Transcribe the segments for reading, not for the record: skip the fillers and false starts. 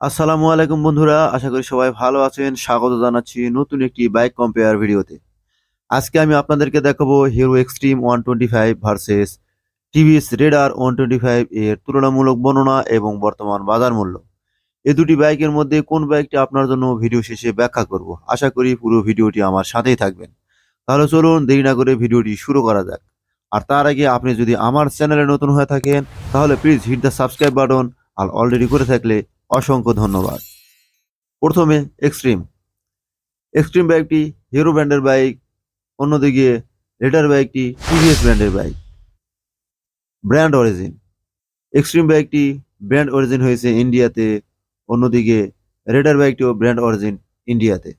আসসালামু আলাইকুম বন্ধুরা, আশা করি সবাই ভালো আছেন। স্বাগত জানাচ্ছি নতুন একটি বাইক কম্পেয়ার ভিডিওতে। আজকে আমি আপনাদেরকে দেখাবো Hero Xtreme 125 versus TVS Raider 125 এর তুলনামূলক বর্ণনা এবং বর্তমান বাজার মূল্য। এই দুটি বাইকের মধ্যে কোন বাইকটি আপনার জন্য ভিডিও শেষে ব্যাখ্যা করব। আশা করি পুরো ভিডিওটি আমার সাথেই থাকবেন। তাহলে চলুন দেরি না করে ভিডিওটি শুরু করা যাক। আর তার আগে আপনি যদি আমার চ্যানেলে নতুন হয়ে থাকেন তাহলে please hit the subscribe button, আর অলরেডি করে থাকলে অসংখ্য ধন্যবাদ। প্রথমে এক্সট্রিম এক্সট্রিম বাইকটি হিরো ব্র্যান্ডের বাইক, অন্যদিকে রেডার বাইকটি টিভিএস ব্র্যান্ডের বাইক। ব্র্যান্ড অরিজিন এক্সট্রিম বাইকটি ব্র্যান্ড অরিজিন হয়েছে ইন্ডিয়াতে, অন্যদিকে রেডার বাইকটিও ব্র্যান্ড অরিজিন ইন্ডিয়াতে।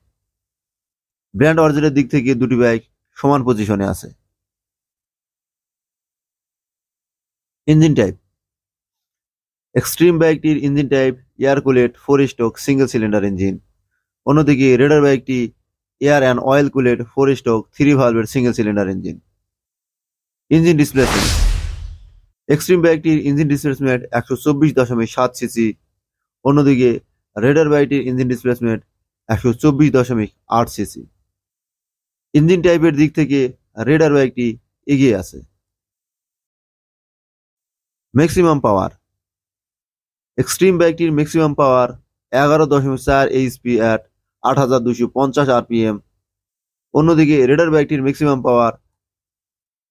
ব্র্যান্ড অরিজিনের দিক থেকে দুটি বাইক সমান পজিশনে আছে। ইঞ্জিন টাইপ এক্সট্রিম বাইকটির engine type air cooled 4 stroke single cylinder engine, অন্যদিকে রেডার বাইকটি এয়ার অ্যান্ড অয়েল কুলেট 4 স্ট্রোক 3 ভালভের single cylinder engine. Engine displacement Xtreme বাইকটির ইঞ্জিন ডিসপ্লেসমেন্ট 124.7 সিসি, অন্যদিকে রেডার বাইকটির ইঞ্জিন ডিসপ্লেসমেন্ট 124.8 সিসি। ইঞ্জিন টাইপের দিক থেকে রেডার বাইকটি এগিয়ে আছে। ম্যাক্সিমাম পাওয়ার এক্সট্রিম বাইকটির maximum power 11.4 HP at 8250 RPM, অন্যদিকে রেডার বাইকটির maximum power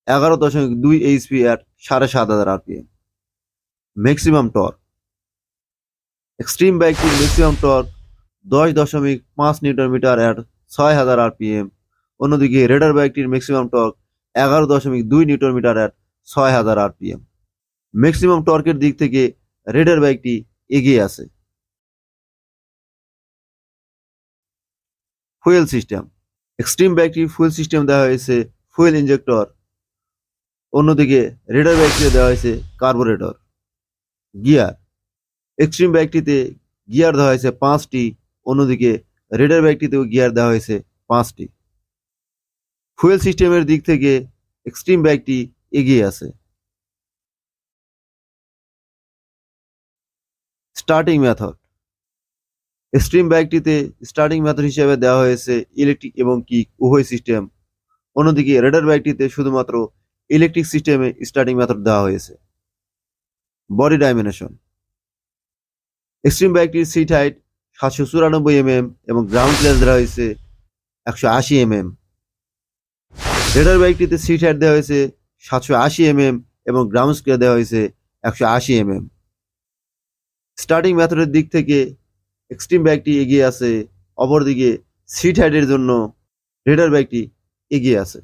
11.2 HP at 7500 RPM. Maximum torque Xtreme বাইকটির maximum torque 10.5 newton metre at 6000 RPM, অন্যদিকে রেডার বাইকটির maximum torque 11.2 Newton metre at 6000 RPM. Maximum টর্কের দিক থেকে Raider বাইকটি এগিয়ে আছে। ফুয়েল সিস্টেম এক্সট্রিম বাইকটির ফুয়েল সিস্টেম দেওয়া হয়েছে ফুয়েল ইঞ্জেক্টর, অন্যদিকে রেডার বাইকটিতে দেওয়া হয়েছে কার্বোরেটর। গিয়ার এক্সট্রিম বাইকটিতে গিয়ার দেওয়া হয়েছে 5টি, অন্যদিকে রেডার বাইকটিতেও গিয়ার দেওয়া হয়েছে 5টি। ফুয়েল সিস্টেমের দিক থেকে এক্সট্রিম বাইকটি এগিয়ে আছে। স্টার্টিং মেথড এক্সট্রিম বাইকটিতে স্টার্টিং মেথড হিসেবে দেওয়া হয়েছে ইলেকট্রিক এবং কিক উভয় সিস্টেম, অন্যদিকে রেডার বাইকটিতে শুধুমাত্র ইলেকট্রিক সিস্টেমে স্টার্টিং মেথড দেওয়া হয়েছে। বডি ডাইমেনশন এক্সট্রিম বাইকটির সিট হাইট 794 mm এবং গ্রাউন্ড ক্লিয়ারেন্স দেওয়া হয়েছে 180 mm। রেডার বাইকটিতে সিট হাইট দেওয়া হয়েছে 780 mm এবং গ্রাউন্ড ক্লিয়ার দেওয়া হয়েছে 180 mm। স্টার্টিং মেথডের দিক থেকে এক্সট্রিম বাইকটি এগিয়ে আছে, অপরদিকে সিট হাইটের জন্য রেডার বাইকটি এগিয়ে আছে।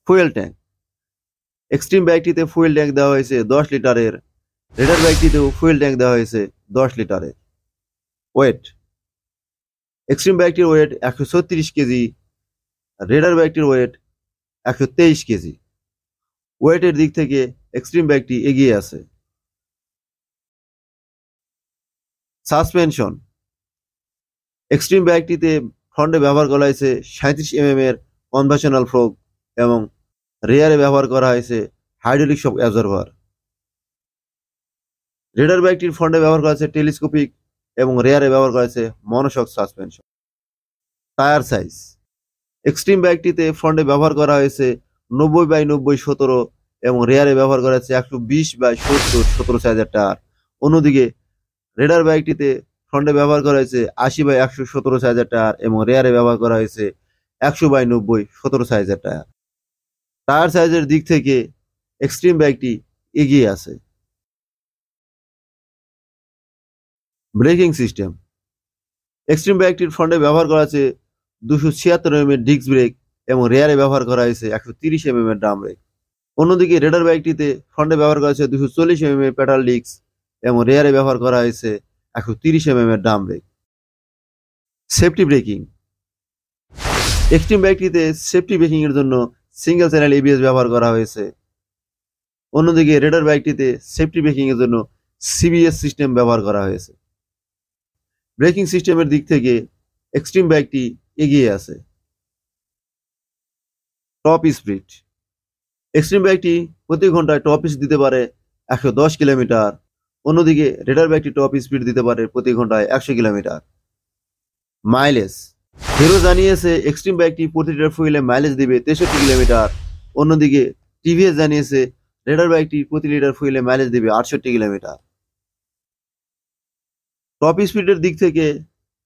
ফুয়েল ট্যাঙ্ক এক্সট্রিম বাইকটিতে ফুয়েল ট্যাঙ্ক দেওয়া হয়েছে 10 লিটারের, রেডার বাইকটিতেও ফুয়েল ট্যাঙ্ক দেওয়া হয়েছে 10 লিটারের। ওয়েট এক্সট্রিম বাইকটির ওয়েট 136 কেজি, রেডার বাইকটির ওয়েট 123 কেজি। ওয়েটের দিক থেকে এক্সট্রিম বাইকটি এগিয়ে আছে। সাসপেনশন এক্সট্রিম বাইকটিতে ফ্রন্টে ব্যবহার করা হয়েছে 37 mm এর কনভেনশনাল ফোর্ক এবং রেয়ারে ব্যবহার করা হয়েছে হাইড্রোলিক শক অ্যাবজর্ভার। রেডার বাইকটির ফ্রন্টে ব্যবহার করা হয়েছে টেলিস্কোপিক এবং রেয়ারে ব্যবহার করা হয়েছে monoshock suspension. Tyre size Xtreme বাইকটিতে ফ্রন্টে ব্যবহার করা হয়েছে 90/90/17 এবং রেয়ারে ব্যবহার করা হয়েছে 120/70 সাইজের টায়ার, অন্যদিকে রেডার বাইকটিতে ফ্রন্টে ব্যবহার করা হয়েছে 80/117 সাইজের টায়ার এবং রেয়ারে ব্যবহার করা হয়েছে 100/90/17 সাইজের টায়ার। টায়ার সাইজের দিক থেকে এক্সট্রিম বাইকটি এগিয়ে আছে। ব্রেকিং সিস্টেম এক্সট্রিম বাইকটির ফ্রন্টে ব্যবহার করা হয়েছে 276 mm ডিস্ক ব্রেক এবং রেয়ারে ব্যবহার করা হয়েছে 130 mm ড্রাম ব্রেক, অন্যদিকে রেডার বাইকটিতে ফ্রন্টে ব্যবহার করা হয়েছে 240 mm পেডাল ডিস্ক এবং রেয়ারে ব্যবহার করা হয়েছে 130 mm drum brake. Safety braking Xtreme বাইকটিতে সেফটি ব্রেকিং এর জন্য সিঙ্গেল চ্যানেল এবিএস ব্যবহার করা হয়েছে, অন্যদিকে রেডার বাইকটিতে সেফটি ব্রেকিং এর জন্য সিবিএস সিস্টেম ব্যবহার করা হয়েছে। ব্রেকিং সিস্টেমের দিক থেকে এক্সট্রিম বাইকটি এগিয়ে আছে। টপ স্পিড এক্সট্রিম বাইকটি প্রতি ঘন্টায় টপ স্পিড দিতে পারে 110 কিলোমিটার, অন্যদিকে রেডার বাইকটি টপ স্পিড দিতে পারে প্রতি ঘন্টায় 100 কিলোমিটার। মাইলেজ, হিরো জানিয়েছে এক্সট্রিম বাইকটি প্রতি লিটার ফুয়েলে মাইলেজ দিবে 63 কিলোমিটার। অন্যদিকে টিভিএস জানিয়েছে রেডার বাইকটি প্রতি লিটার ফুয়েলে মাইলেজ দিবে 68 কিলোমিটার। টপ স্পিডের দিক থেকে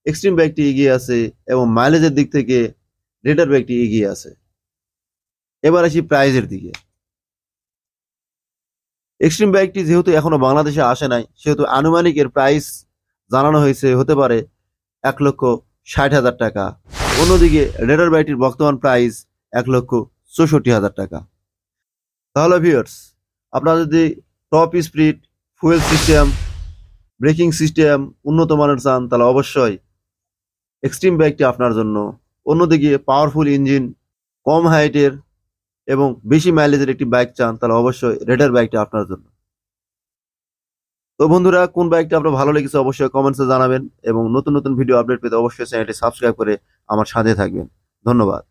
এক্সট্রিম বাইকটি এগিয়ে আছে এবং মাইলেজের দিক থেকে রেডার বাইকটি এগিয়ে আছে। এবার আসি প্রাইজের দিকে। এক্সট্রিম বাইকটি যেহেতু এখনো বাংলাদেশে আসে নাই, সেহেতু আনুমানিক এর প্রাইস জানানো হয়েছে হতে পারে 1,60,000 টাকা। অন্যদিকে রেডার বাইকটির বর্তমান প্রাইস 1,64,000 টাকা। তাহলে ভিউয়ার্স, আপনারা যদি top speed, fuel system, braking system উন্নত মানের চান তাহলে অবশ্যই এক্সট্রিম বাইকটি আপনার জন্য। অন্যদিকে পাওয়ারফুল ইঞ্জিন, কম হাইটের এবং বেশি মাইলেজের একটি বাইক চান তাহলে অবশ্যই রেডার বাইকটা আপনার জন্য। তো বন্ধুরা, কোন বাইকটা আপনার ভালো লেগেছে অবশ্যই কমেন্টসে জানাবেন এবং নতুন নতুন ভিডিও আপডেট পেতে অবশ্যই চ্যানেলটি সাবস্ক্রাইব করে আমার সাথে থাকবেন। ধন্যবাদ।